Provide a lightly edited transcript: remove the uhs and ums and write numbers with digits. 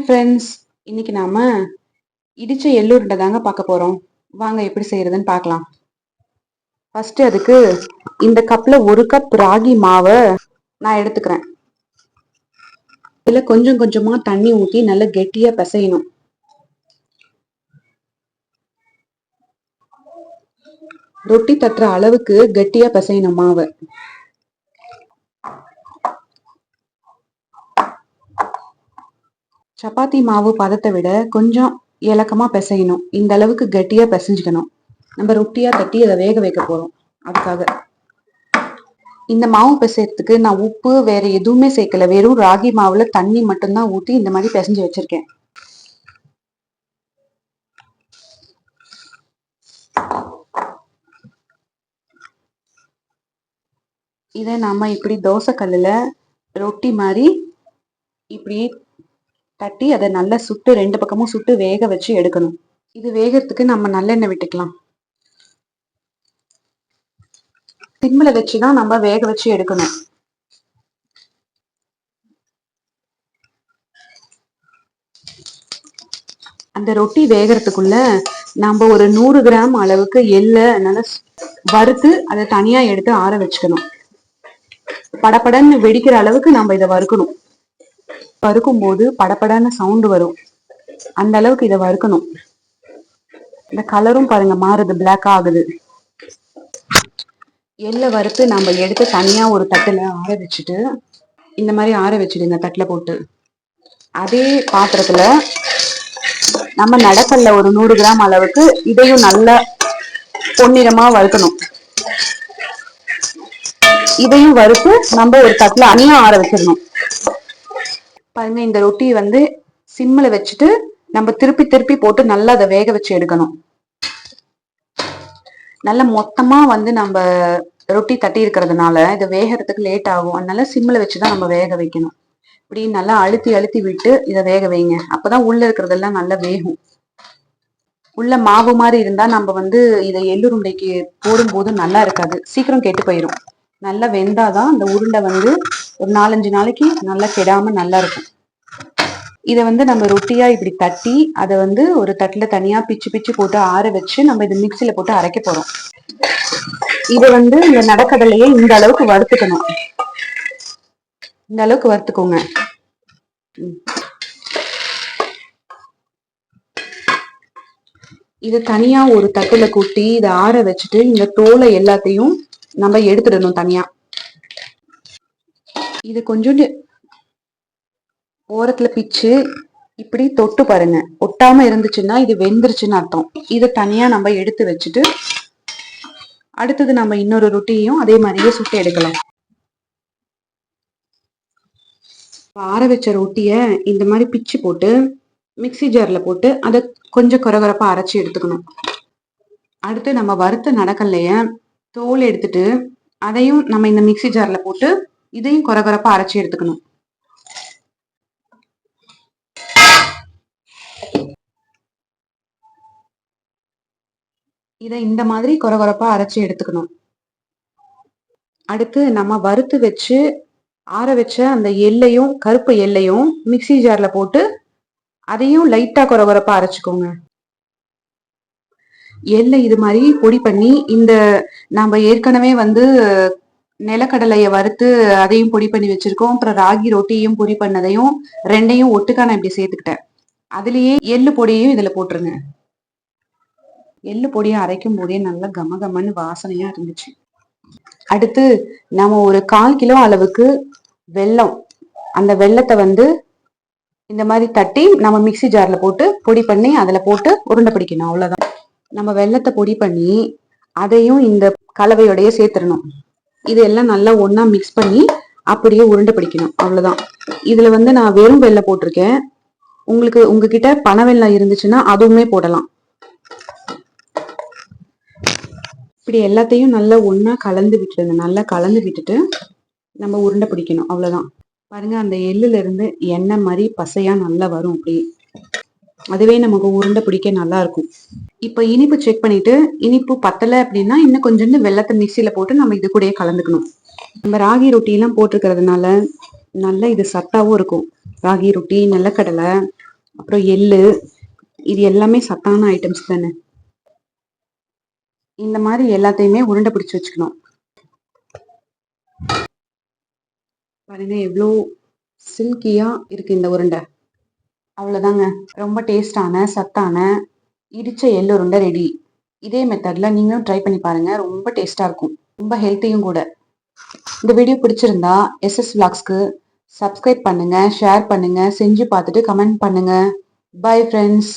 Hi friends, இன்னைக்கு நாம இடிச்ச எள்ளு உருண்டை தாங்க பார்க்க போறோம். வாங்க எப்படி செய்யறதுன்னு பார்க்கலாம். ஃபர்ஸ்ட் அதுக்கு இந்த கப்ல 1 கப் ராகி மாவை நான் எடுத்துக்கிறேன். இதுல கொஞ்சம் கொஞ்சமா தண்ணி ஊற்றி நல்லா கெட்டியா பிசையணும். ரொட்டி தட்டுற அளவுக்கு கெட்டியா பிசையணும் மாவை. சப்பாத்தி மாவு பதத்தை விட கொஞ்சம் இலக்கமா பிசையணும். இந்த அளவுக்கு கெட்டியா பிசைஞ்சுக்கணும். நம்ம ரொட்டியா தட்டி அதை வேக வைக்க போறோம். அதுக்காக இந்த மாவு பிசைறதுக்கு நான் உப்பு வேற எதுவுமே சேர்க்கல. வெறும் ராகி மாவுல தண்ணி மட்டும்தான் ஊற்றி இந்த மாதிரி பிசைஞ்சு வச்சிருக்கேன். இதை நாம இப்படி தோசை கல்லுல ரொட்டி மாதிரி இப்படி தட்டி அதை நல்லா சுட்டு 2 பக்கமும் சுட்டு வேக வச்சு எடுக்கணும். இது வேகிறதுக்கு நம்ம நல்லெண்ணெய் விட்டுக்கலாம். சிம்ல வச்சுதான் நம்ம வேக வச்சு எடுக்கணும். அந்த ரொட்டி வேகிறதுக்குள்ள நம்ம ஒரு 100 கிராம் அளவுக்கு எள்ளை நல்லா வறுத்து அதை தனியா எடுத்து ஆற வச்சுக்கணும். படப்படன்னு வெடிக்கிற அளவுக்கு நம்ம இதை வறுக்கணும். வறுக்கும் போது படப்படன்னு சவுண்டு வரும். அந்த அளவுக்கு இதை வறுக்கணும். இந்த கலரும் பாருங்க மாறுது, பிளாக் ஆகுது. எள்ளை வறுத்து நம்ம எடுத்து தனியா ஒரு தட்டுல ஆற வச்சுட்டு இந்த மாதிரி ஆற வச்சுடுங்க தட்டுல போட்டு. அதே பாத்திரத்துல நம்ம நடக்கல்ல ஒரு 100 கிராம் அளவுக்கு இதையும் நல்லா பொன்னிறமா வறுக்கணும். இதையும் வறுத்து நம்ம ஒரு தட்டுல அணியா ஆற வச்சிடணும். பாருங்க, இந்த ரொட்டி சிம்ல வச்சுட்டு நம்ம திருப்பி திருப்பி போட்டு நல்லா அதை வேக வச்சு எடுக்கணும். நல்லா மொத்தமா நம்ம ரொட்டி தட்டி இருக்கிறதுனால இதை வேகிறதுக்கு லேட் ஆகும். அதனால சிம்ல வச்சுதான் நம்ம வேக வைக்கணும். இப்படி நல்லா அழுத்தி அழுத்தி விட்டு இதை வேக வைங்க. அப்பதான் உள்ள இருக்கிறதெல்லாம் நல்லா வேகும். உள்ள மாவு மாதிரி இருந்தா நம்ம இதை எள்ளுருண்டைக்கு போடும்போது நல்லா இருக்காது, சீக்கிரம் கெட்டு போயிடும். நல்லா வெந்தாதான் அந்த உருண்டை ஒரு 4-5 நாளைக்கு நல்லா கெடாம நல்லா இருக்கும். இதை நம்ம ரொட்டியா இப்படி தட்டி அதை ஒரு தட்டுல தனியா பிச்சு பிச்சு போட்டு ஆற வச்சு நம்ம இதை மிக்சியில போட்டு அரைக்க போறோம். இதை இந்த நடக்கடலையே இந்த அளவுக்கு வறுத்துக்கணும். இந்த அளவுக்கு வறுத்துக்கோங்க. இது தனியா ஒரு தட்டுல கூட்டி இதை ஆற வச்சுட்டு இந்த தோலை எல்லாத்தையும் நம்ம எடுத்துடணும் தனியா. இது கொஞ்சம் ஓரத்துல பிச்சு இப்படி தொட்டு பாருங்க. ஒட்டாம இருந்துச்சுன்னா இது வெந்துருச்சுன்னு அர்த்தம். இதை தனியா நம்ம எடுத்து வச்சுட்டு அடுத்தது நம்ம இன்னொரு ரொட்டியையும் அதே மாதிரியே சுட்டு எடுக்கலாம். ஆற வச்ச ரொட்டிய இந்த மாதிரி பிச்சு போட்டு மிக்சி ஜார்ல போட்டு அதை கொஞ்சம் கொரகொரப்பா அரைச்சி எடுத்துக்கணும். அடுத்து நம்ம வறுத்த நடக்கல்லைய தோல் எடுத்துட்டு அதையும் நம்ம இந்த மிக்சி ஜார்ல போட்டு இதையும் கொரகொரப்பா அரைச்சி எடுத்துக்கணும். இதை இந்த மாதிரி கொரகொரப்பா அரைச்சி எடுத்துக்கணும். அடுத்து நம்ம வறுத்து வச்சு ஆற வச்ச அந்த எள்ளையும் கருப்பு எள்ளையும் மிக்சி ஜார்ல போட்டு அதையும் லைட்டா கொரகொரப்பா அரைச்சுக்கோங்க. எள்ளை இது மாதிரி பொடி பண்ணி இந்த நம்ம ஏற்கனவே நிலக்கடலைய வறுத்து அதையும் பொடி பண்ணி வச்சிருக்கோம். அப்புறம் ராகி ரொட்டியும் பொடி பண்ணதையும் ரெண்டையும் ஒட்டுக்கா நான் இப்படி சேர்த்துக்கிட்டேன். அதுலயே எள்ளு பொடியையும் இதுல போட்டுருங்க. எள்ளு பொடியை அரைக்கும் போதே நல்லா கமகமன்னு வாசனையா இருந்துச்சு. அடுத்து நம்ம ஒரு 1/4 கிலோ அளவுக்கு வெல்லம், அந்த வெல்லத்தை இந்த மாதிரி தட்டி நம்ம மிக்சி ஜார்ல போட்டு பொடி பண்ணி அதுல போட்டு உருண்டை பிடிக்கணும். அவ்வளவுதான். நம்ம வெல்லத்தை பொடி பண்ணி அதையும் இந்த கலவையோடைய சேர்த்துடணும். இதெல்லாம் நல்லா ஒன்னா மிக்ஸ் பண்ணி அப்படியே உருண்டை பிடிக்கணும். அவ்வளவுதான். இதுல நான் வெறும் வெல்லம் போட்டிருக்கேன். உங்ககிட்ட பனை வெல்லம் இருந்துச்சுன்னா அதுவுமே போடலாம். இப்படி எல்லாத்தையும் நல்லா ஒன்னா கலந்து விட்டுருங்க. நல்லா கலந்து விட்டுட்டு நம்ம உருண்டை பிடிக்கணும். அவ்வளவுதான். பாருங்க, அந்த எள்ளுல இருந்து எண்ணெய் மாதிரி பசையா நல்லா வரும். அப்படி அதுவே நமக்கு உருண்டை பிடிக்க நல்லா இருக்கும். இப்ப இனிப்பு செக் பண்ணிட்டு இனிப்பு பத்தலை அப்படின்னா இன்னும் கொஞ்சோண்டு வெல்லத்தை மிக்சியில போட்டு நம்ம இது கூடயே கலந்துக்கணும். நம்ம ராகி ரொட்டி எல்லாம் போட்டிருக்கிறதுனால நல்லா இது சத்தாவும் இருக்கும். ராகி ரொட்டி, நிலக்கடலை, அப்புறம் எள்ளு, இது எல்லாமே சத்தான ஐட்டம்ஸ் தானே. இந்த மாதிரி எல்லாத்தையுமே உருண்டை பிடிச்சு வச்சுக்கணும். பாருங்க எவ்வளோ சில்கியா இருக்கு இந்த உருண்டை. அவ்வளோதாங்க. ரொம்ப டேஸ்டான சத்தான இடிச்ச எள்ளு உருண்டை ரெடி. இதே மெத்தட்ல நீங்களும் ட்ரை பண்ணி பாருங்க. ரொம்ப டேஸ்டா இருக்கும். ரொம்ப ஹெல்த்தியும் கூட. இந்த வீடியோ பிடிச்சிருந்தா எஸ்எஸ் விளாக்ஸ்க்கு சப்ஸ்கிரைப் பண்ணுங்க, ஷேர் பண்ணுங்க, செஞ்சு பார்த்துட்டு கமெண்ட் பண்ணுங்க. Bye friends.